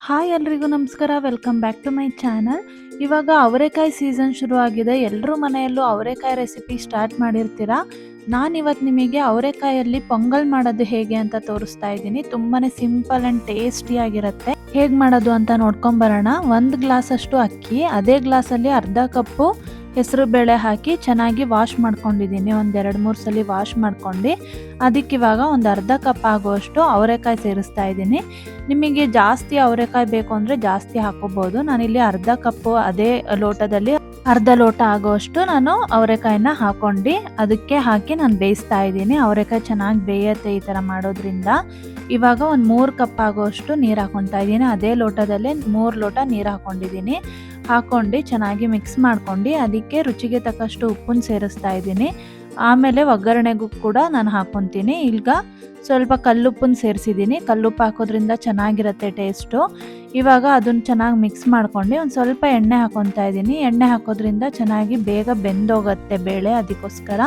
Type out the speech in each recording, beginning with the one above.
Hi ಎಲ್ರಿಗೂ ನಮಸ್ಕಾರ. Welcome back to my channel. ಇವಾಗ ಅವರೆಕಾಯಿ ಸೀಸನ್ ಶುರು ಆಗಿದೆ. ಎಲ್ಲರೂ ಮನೆಯಲ್ಲೂ ಅವರೆಕಾಯಿ ರೆಸಿಪಿ ಸ್ಟಾರ್ಟ್ ಮಾಡಿರ್ತೀರಾ. ನಾನಿವತ್ತು ನಿಮಗೆ ಅವರೆಕಾಯಲ್ಲಿ ಪೊಂಗಲ್ ಮಾಡೋದು ಹೇಗೆ ಅಂತ ತೋರಿಸ್ತಾ ಇದ್ದೀನಿ. ತುಂಬಾ ಸಿಂಪಲ್ ಆ್ಯಂಡ್ ಟೇಸ್ಟಿಯಾಗಿರುತ್ತೆ. ಹೇಗೆ ಮಾಡೋದು ಅಂತ ನೋಡ್ಕೊಂಬರೋಣ. 1 ಗ್ಲಾಸಷ್ಟು ಅಕ್ಕಿ, ಅದೇ ಗ್ಲಾಸಲ್ಲಿ ಅರ್ಧ ಕಪ್ಪು ಹೆಸರು ಬೇಳೆ ಹಾಕಿ ಚೆನ್ನಾಗಿ ವಾಶ್ ಮಾಡ್ಕೊಂಡಿದ್ದೀನಿ. ಒಂದು 2-3 ಸಲ ವಾಶ್ ಮಾಡ್ಕೊಂಡು ಅದಕ್ಕಿವಾಗ ಒಂದು ಅರ್ಧ ಕಪ್ ಆಗುವಷ್ಟು ಅವರೆಕಾಯಿ ಸೇರಿಸ್ತಾ ಇದ್ದೀನಿ. ನಿಮಗೆ ಜಾಸ್ತಿ ಅವರೆಕಾಯಿ ಬೇಕು ಅಂದರೆ ಜಾಸ್ತಿ ಹಾಕೋಬೋದು. ನಾನಿಲ್ಲಿ ಅರ್ಧ ಕಪ್ಪು ಅದೇ ಲೋಟದಲ್ಲಿ ಅರ್ಧ ಲೋಟ ಆಗೋಷ್ಟು ನಾನು ಅವರೆಕಾಯಿನ ಹಾಕೊಂಡು ಅದಕ್ಕೆ ಹಾಕಿ ನಾನು ಬೇಯಿಸ್ತಾ ಇದ್ದೀನಿ. ಅವರೆಕಾಯಿ ಚೆನ್ನಾಗಿ ಬೇಯುತ್ತೆ ಈ ಥರ ಮಾಡೋದ್ರಿಂದ. ಇವಾಗ ಒಂದು 3 ಕಪ್ ಆಗೋಷ್ಟು ನೀರು ಹಾಕೊತಾ ಇದ್ದೀನಿ. ಅದೇ ಲೋಟದಲ್ಲೇ 3 ಲೋಟ ನೀರು ಹಾಕೊಂಡಿದ್ದೀನಿ. ಹಾಕೊಂಡು ಚೆನ್ನಾಗಿ ಮಿಕ್ಸ್ ಮಾಡ್ಕೊಂಡು ಅದಕ್ಕೆ ರುಚಿಗೆ ತಕ್ಕಷ್ಟು ಉಪ್ಪನ್ನು ಸೇರಿಸ್ತಾ ಇದ್ದೀನಿ. ಆಮೇಲೆ ಒಗ್ಗರಣೆಗೂ ಕೂಡ ನಾನು ಹಾಕೊತೀನಿ. ಈಗ ಸ್ವಲ್ಪ ಕಲ್ಲುಪ್ಪನ್ನು ಸೇರಿಸಿದ್ದೀನಿ. ಕಲ್ಲುಪ್ಪು ಹಾಕೋದ್ರಿಂದ ಚೆನ್ನಾಗಿರುತ್ತೆ ಟೇಸ್ಟು. ಇವಾಗ ಅದನ್ನು ಚೆನ್ನಾಗಿ ಮಿಕ್ಸ್ ಮಾಡ್ಕೊಂಡು ಒಂದು ಸ್ವಲ್ಪ ಎಣ್ಣೆ ಹಾಕೊತಾ ಇದ್ದೀನಿ. ಎಣ್ಣೆ ಹಾಕೋದ್ರಿಂದ ಚೆನ್ನಾಗಿ ಬೇಗ ಬೆಂದೋಗುತ್ತೆ ಬೇಳೆ, ಅದಕ್ಕೋಸ್ಕರ.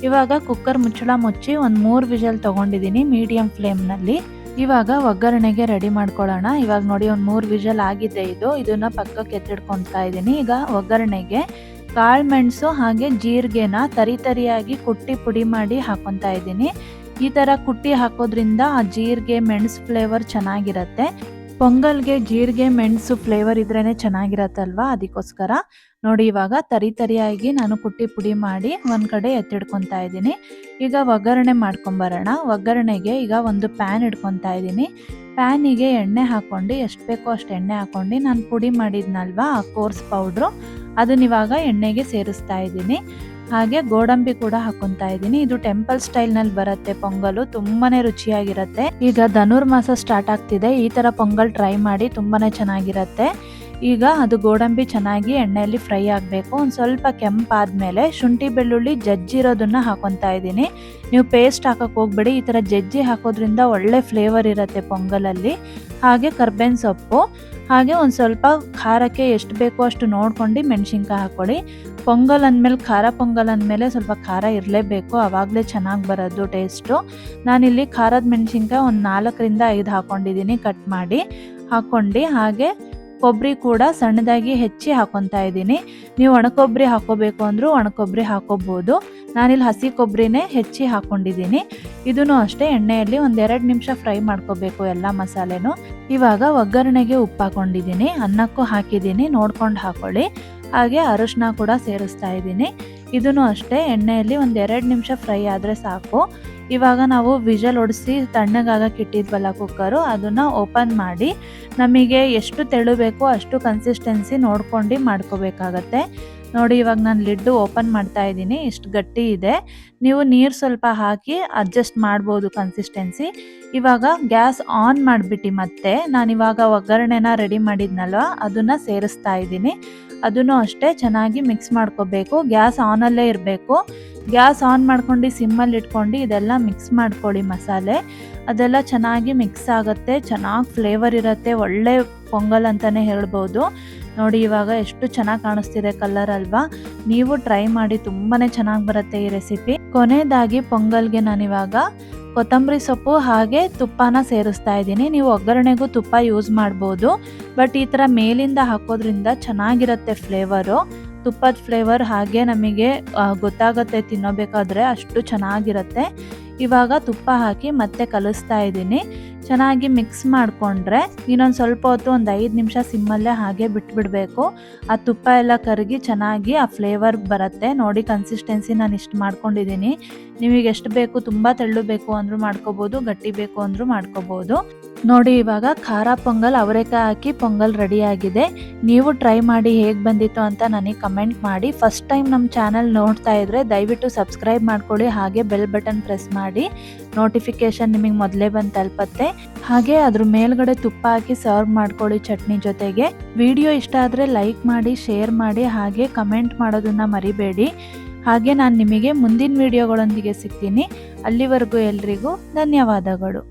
ಇವಾಗ ಕುಕ್ಕರ್ ಮುಚ್ಚಳ ಮುಚ್ಚಿ ಒಂದು 3 ವಿಷಲ್ ತೊಗೊಂಡಿದ್ದೀನಿ ಮೀಡಿಯಮ್ ಫ್ಲೇಮ್ನಲ್ಲಿ. ಇವಾಗ ಒಗ್ಗರಣೆಗೆ ರೆಡಿ ಮಾಡ್ಕೊಳ್ಳೋಣ. ಇವಾಗ ನೋಡಿ ಒಂದು 3 ವಿಷಲ್ ಆಗಿದೆ. ಇದನ್ನ ಪಕ್ಕಕ್ಕೆ ಎತ್ತಿಡ್ಕೊತಾ ಇದ್ದೀನಿ. ಈಗ ಒಗ್ಗರಣೆಗೆ ಕಾಳು ಮೆಣಸು ಹಾಗೆ ಜೀರಿಗೆನ ತರಿಯಾಗಿ ಕುಟ್ಟಿ ಪುಡಿ ಮಾಡಿ ಹಾಕೊತಾ ಇದ್ದೀನಿ. ಈ ಥರ ಕುಟ್ಟಿ ಹಾಕೋದ್ರಿಂದ ಆ ಜೀರಿಗೆ ಮೆಣಸು ಫ್ಲೇವರ್ ಚೆನ್ನಾಗಿರುತ್ತೆ. ಪೊಂಗಲ್ಗೆ ಜೀರಿಗೆ ಮೆಣಸು ಫ್ಲೇವರ್ ಇದ್ರೇ ಚೆನ್ನಾಗಿರತ್ತಲ್ವಾ, ಅದಕ್ಕೋಸ್ಕರ. ನೋಡಿ ಇವಾಗ ತರಿಯಾಗಿ ನಾನು ಕುಟ್ಟಿ ಪುಡಿ ಮಾಡಿ ಒಂದು ಕಡೆ ಎತ್ತಿಡ್ಕೊತಾ ಇದ್ದೀನಿ. ಈಗ ಒಗ್ಗರಣೆ ಮಾಡ್ಕೊಂಬರೋಣ. ಒಗ್ಗರಣೆಗೆ ಈಗ ಒಂದು ಪ್ಯಾನ್ ಇಡ್ಕೊತಾ ಇದ್ದೀನಿ. ಪ್ಯಾನಿಗೆ ಎಣ್ಣೆ ಹಾಕ್ಕೊಂಡು ಎಷ್ಟು ಬೇಕೋ ಅಷ್ಟು ಎಣ್ಣೆ ಹಾಕ್ಕೊಂಡು ನಾನು ಪುಡಿ ಮಾಡಿದ್ನಲ್ವಾ ಆ ಕೋರ್ಸ್ ಪೌಡ್ರು, ಅದನ್ನ ಇವಾಗ ಎಣ್ಣೆಗೆ ಸೇರಿಸ್ತಾ ಇದ್ದೀನಿ. ಹಾಗೆ ಗೋಡಂಬಿ ಕೂಡ ಹಾಕೊತಾ ಇದ್ದೀನಿ. ಇದು ಟೆಂಪಲ್ ಸ್ಟೈಲ್ನಲ್ಲಿ ಬರುತ್ತೆ ಪೊಂಗಲು, ತುಂಬಾ ರುಚಿಯಾಗಿರುತ್ತೆ. ಈಗ ಧನುರ್ಮಾಸ ಸ್ಟಾರ್ಟ್ ಆಗ್ತಿದೆ. ಈ ಥರ ಪೊಂಗಲ್ ಟ್ರೈ ಮಾಡಿ, ತುಂಬಾ ಚೆನ್ನಾಗಿರುತ್ತೆ. ಈಗ ಅದು ಗೋಡಂಬಿ ಚೆನ್ನಾಗಿ ಎಣ್ಣೆಯಲ್ಲಿ ಫ್ರೈ ಆಗಬೇಕು. ಒಂದು ಸ್ವಲ್ಪ ಕೆಂಪಾದ್ಮೇಲೆ ಶುಂಠಿ ಬೆಳ್ಳುಳ್ಳಿ ಜಜ್ಜಿರೋದನ್ನ ಹಾಕೊತಾ ಇದ್ದೀನಿ. ನೀವು ಪೇಸ್ಟ್ ಹಾಕಕ್ಕೆ ಹೋಗ್ಬೇಡಿ. ಈ ಥರ ಜಜ್ಜಿ ಹಾಕೋದ್ರಿಂದ ಒಳ್ಳೆ ಫ್ಲೇವರ್ ಇರುತ್ತೆ ಪೊಂಗಲಲ್ಲಿ. ಹಾಗೆ ಕರ್ಬೇವಿನ ಸೊಪ್ಪು, ಹಾಗೆ ಒಂದು ಸ್ವಲ್ಪ ಖಾರಕ್ಕೆ ಎಷ್ಟು ಬೇಕೋ ಅಷ್ಟು ನೋಡ್ಕೊಂಡು ಮೆಣಸಿನ್ಕಾಯಿ ಹಾಕ್ಕೊಳ್ಳಿ. ಪೊಂಗಲ್ ಅಂದಮೇಲೆ ಖಾರ ಪೊಂಗಲ್ ಅಂದಮೇಲೆ ಸ್ವಲ್ಪ ಖಾರ ಇರಲೇಬೇಕು, ಆವಾಗಲೇ ಚೆನ್ನಾಗಿ ಬರೋದು ಟೇಸ್ಟು. ನಾನಿಲ್ಲಿ ಖಾರದ ಮೆಣಸಿನ್ಕಾಯಿ ಒಂದು 4ರಿಂದ 5 ಹಾಕ್ಕೊಂಡಿದ್ದೀನಿ ಕಟ್ ಮಾಡಿ ಹಾಕ್ಕೊಂಡು. ಹಾಗೆ ಕೊಬ್ಬರಿ ಕೂಡ ಸಣ್ಣದಾಗಿ ಹೆಚ್ಚಿ ಹಾಕೊತಾ ಇದ್ದೀನಿ. ನೀವು ಒಣಕೊಬ್ಬರಿ ಹಾಕೋಬೇಕು ಅಂದರೂ ಒಣಕೊಬ್ಬರಿ ಹಾಕೋಬೋದು. ನಾನಿಲ್ಲಿ ಹಸಿ ಕೊಬ್ಬರಿನೇ ಹೆಚ್ಚಿ ಹಾಕ್ಕೊಂಡಿದ್ದೀನಿ. ಇದನ್ನು ಅಷ್ಟೇ ಎಣ್ಣೆಯಲ್ಲಿ ಒಂದು 2 ನಿಮಿಷ ಫ್ರೈ ಮಾಡ್ಕೋಬೇಕು ಎಲ್ಲ ಮಸಾಲೆನೂ. ಇವಾಗ ಒಗ್ಗರಣೆಗೆ ಉಪ್ಪು ಹಾಕ್ಕೊಂಡಿದ್ದೀನಿ, ಅನ್ನಕ್ಕೂ ಹಾಕಿದ್ದೀನಿ, ನೋಡ್ಕೊಂಡು ಹಾಕ್ಕೊಳ್ಳಿ. ಹಾಗೆ ಅರಿಶಿನ ಕೂಡ ಸೇರಿಸ್ತಾ ಇದ್ದೀನಿ. ಇದನ್ನು ಅಷ್ಟೇ ಎಣ್ಣೆಯಲ್ಲಿ ಒಂದು 2 ನಿಮಿಷ ಫ್ರೈ ಆದರೆ ಸಾಕು. ಇವಾಗ ನಾವು ವಿಷಲ್ ಹೊಡಿಸಿ ತಣ್ಣಗಾಗಕ್ಕೆ ಇಟ್ಟಿದ್ವಲ್ಲ ಕುಕ್ಕರು, ಅದನ್ನು ಓಪನ್ ಮಾಡಿ ನಮಗೆ ಎಷ್ಟು ತೆಳು ಬೇಕೋ ಅಷ್ಟು ಕನ್ಸಿಸ್ಟೆನ್ಸಿ ನೋಡ್ಕೊಂಡು ಮಾಡ್ಕೋಬೇಕಾಗತ್ತೆ. ನೋಡಿ ಇವಾಗ ನಾನು ಲಿಡ್ಡು ಓಪನ್ ಮಾಡ್ತಾ ಇದ್ದೀನಿ. ಇಷ್ಟು ಗಟ್ಟಿ ಇದೆ. ನೀವು ನೀರು ಸ್ವಲ್ಪ ಹಾಕಿ ಅಡ್ಜಸ್ಟ್ ಮಾಡ್ಬೋದು ಕನ್ಸಿಸ್ಟೆನ್ಸಿ. ಇವಾಗ ಗ್ಯಾಸ್ ಆನ್ ಮಾಡಿಬಿಟ್ಟು ಮತ್ತೆ ನಾನಿವಾಗ ಒಗ್ಗರಣೆನ ರೆಡಿ ಮಾಡಿದ್ನಲ್ವ ಅದನ್ನು ಸೇರಿಸ್ತಾ ಇದ್ದೀನಿ. ಅದನ್ನು ಅಷ್ಟೇ ಚೆನ್ನಾಗಿ ಮಿಕ್ಸ್ ಮಾಡ್ಕೋಬೇಕು. ಗ್ಯಾಸ್ ಆನಲ್ಲೇ ಇರಬೇಕು. ಗ್ಯಾಸ್ ಆನ್ ಮಾಡ್ಕೊಂಡು ಸಿಮ್ಮಲ್ಲಿ ಇಟ್ಕೊಂಡು ಇದೆಲ್ಲ ಮಿಕ್ಸ್ ಮಾಡ್ಕೊಳ್ಳಿ ಮಸಾಲೆ. ಅದೆಲ್ಲ ಚೆನ್ನಾಗಿ ಮಿಕ್ಸ್ ಆಗುತ್ತೆ, ಚೆನ್ನಾಗಿ ಫ್ಲೇವರ್ ಇರುತ್ತೆ, ಒಳ್ಳೆ ಪೊಂಗಲ್ ಅಂತಲೇ ಹೇಳ್ಬೋದು. ನೋಡಿ ಇವಾಗ ಎಷ್ಟು ಚೆನ್ನಾಗಿ ಕಾಣಿಸ್ತಿದೆ ಕಲರ್ ಅಲ್ವಾ. ನೀವು ಟ್ರೈ ಮಾಡಿ, ತುಂಬಾ ಚೆನ್ನಾಗಿ ಬರುತ್ತೆ ಈ ರೆಸಿಪಿ. ಕೊನೆಯದಾಗಿ ಪೊಂಗಲ್ಗೆ ನಾನಿವಾಗ ಕೊತ್ತಂಬರಿ ಸೊಪ್ಪು ಹಾಗೆ ತುಪ್ಪನ ಸೇರಿಸ್ತಾ ಇದ್ದೀನಿ. ನೀವು ಒಗ್ಗರಣೆಗೂ ತುಪ್ಪ ಯೂಸ್ ಮಾಡ್ಬೋದು, ಬಟ್ ಈ ಥರ ಮೇಲಿಂದ ಹಾಕೋದ್ರಿಂದ ಚೆನ್ನಾಗಿರುತ್ತೆ ಫ್ಲೇವರು. ತುಪ್ಪದ ಫ್ಲೇವರ್ ಹಾಗೆ ನಮಗೆ ಗೊತ್ತಾಗುತ್ತೆ ತಿನ್ನೋಬೇಕಾದ್ರೆ, ಅಷ್ಟು ಚೆನ್ನಾಗಿರುತ್ತೆ. ಇವಾಗ ತುಪ್ಪ ಹಾಕಿ ಮತ್ತೆ ಕಲಿಸ್ತಾ ಇದ್ದೀನಿ. ಚೆನ್ನಾಗಿ ಮಿಕ್ಸ್ ಮಾಡಿಕೊಂಡ್ರೆ ಇನ್ನೊಂದು ಸ್ವಲ್ಪ ಹೊತ್ತು ಒಂದು 5 ನಿಮಿಷ ಸಿಮ್ಮಲ್ಲೇ ಹಾಗೆ ಬಿಟ್ಬಿಡಬೇಕು. ಆ ತುಪ್ಪ ಎಲ್ಲ ಕರಗಿ ಚೆನ್ನಾಗಿ ಆ ಫ್ಲೇವರ್ ಬರುತ್ತೆ. ನೋಡಿ ಕನ್ಸಿಸ್ಟೆನ್ಸಿ ನಾನು ಇಷ್ಟು ಮಾಡ್ಕೊಂಡಿದ್ದೀನಿ. ನಿಮಗೆ ಎಷ್ಟು ಬೇಕು, ತುಂಬ ತೆಳ್ಳು ಬೇಕು ಅಂದರೂ ಮಾಡ್ಕೋಬೋದು, ಗಟ್ಟಿ ಬೇಕು ಅಂದರೂ ಮಾಡ್ಕೋಬೋದು. ನೋಡಿ ಇವಾಗ ಖಾರ ಪೊಂಗಲ್ ಅವರೆಕಾಯಿ ಹಾಕಿ ಪೊಂಗಲ್ ರೆಡಿಯಾಗಿದೆ. ನೀವು ಟ್ರೈ ಮಾಡಿ ಹೇಗೆ ಬಂದಿತ್ತು ಅಂತ ನನಗೆ ಕಮೆಂಟ್ ಮಾಡಿ. ಫಸ್ಟ್ ಟೈಮ್ ನಮ್ಮ ಚಾನಲ್ ನೋಡ್ತಾ ಇದ್ದರೆ ದಯವಿಟ್ಟು ಸಬ್ಸ್ಕ್ರೈಬ್ ಮಾಡ್ಕೊಳ್ಳಿ. ಹಾಗೆ ಬೆಲ್ ಬಟನ್ ಪ್ರೆಸ್ ಮಾಡಿ, ನೋಟಿಫಿಕೇಷನ್ ನಿಮಗೆ ಮೊದಲೇ ಬಂದು ತಲುಪತ್ತೆ. ಹಾಗೆ ಅದ್ರ ಮೇಲ್ಗಡೆ ತುಪ್ಪ ಹಾಕಿ ಸರ್ವ್ ಮಾಡ್ಕೊಳ್ಳಿ ಚಟ್ನಿ ಜೊತೆಗೆ. ವಿಡಿಯೋ ಇಷ್ಟ ಆದರೆ ಲೈಕ್ ಮಾಡಿ, ಶೇರ್ ಮಾಡಿ, ಹಾಗೆ ಕಮೆಂಟ್ ಮಾಡೋದನ್ನು ಮರಿಬೇಡಿ. ಹಾಗೆ ನಾನು ನಿಮಗೆ ಮುಂದಿನ ವಿಡಿಯೋಗಳೊಂದಿಗೆ ಸಿಗ್ತೀನಿ. ಅಲ್ಲಿವರೆಗೂ ಎಲ್ರಿಗೂ ಧನ್ಯವಾದಗಳು.